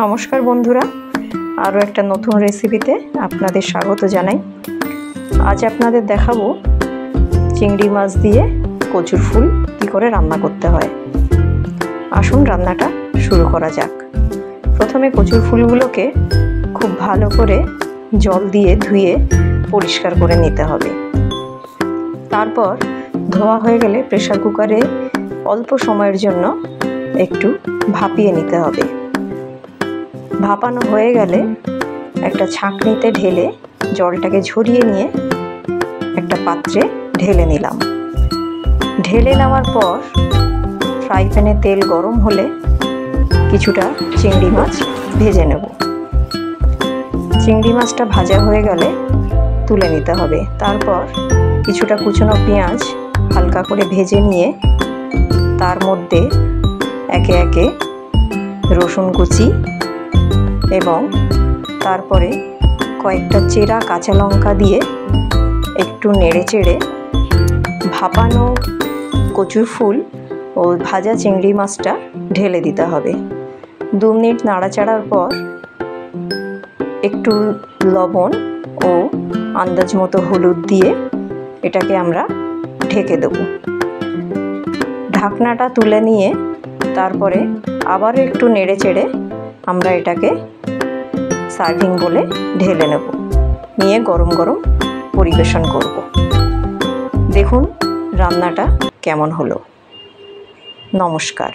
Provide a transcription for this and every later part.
নমস্কার বন্ধুরা, আরও একটা নতুন রেসিপিতে আপনাদের স্বাগত জানাই। আজ আপনাদের দেখাবো চিংড়ি মাছ দিয়ে কচুর ফুল কী করে রান্না করতে হয়। আসুন রান্নাটা শুরু করা যাক। প্রথমে কচুর ফুলগুলোকে খুব ভালো করে জল দিয়ে ধুয়ে পরিষ্কার করে নিতে হবে। তারপর ধোয়া হয়ে গেলে প্রেসার কুকারে অল্প সময়ের জন্য একটু ভাপিয়ে নিতে হবে। ভাপানো হয়ে গেলে একটা ছাঁকনিতে ঢেলে জলটাকে ঝরিয়ে নিয়ে একটা পাত্রে ঢেলে নিলাম। ঢেলে নেওয়ার পর ফ্রাই প্যানে তেল গরম হলে কিছুটা চিংড়ি মাছ ভেজে নেব। চিংড়ি মাছটা ভাজা হয়ে গেলে তুলে নিতে হবে। তারপর কিছুটা কুচনো পেঁয়াজ হালকা করে ভেজে নিয়ে তার মধ্যে একে একে রসুন কুচি এবং তারপরে কয়েকটা চেরা কাঁচা লঙ্কা দিয়ে একটু নেড়ে চেড়ে ভাপানো কচুর ফুল ও ভাজা চিংড়ি মাছটা ঢেলে দিতে হবে। 2 মিনিট নাড়াচাড়ার পর একটু লবণ ও আন্দাজ মতো হলুদ দিয়ে এটাকে আমরা ঢেকে দেব। ঢাকনাটা তুলে নিয়ে তারপরে আবারও একটু নেড়ে চেড়ে আমরা এটাকে সার্ভিং বলে ঢেলে নেব, নিয়ে গরম গরম পরিবেশন করব। দেখুন রান্নাটা কেমন হলো। নমস্কার।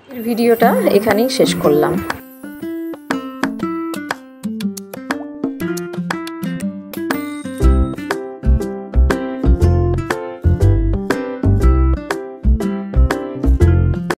ভিডিওটা এখানেই শেষ করলাম।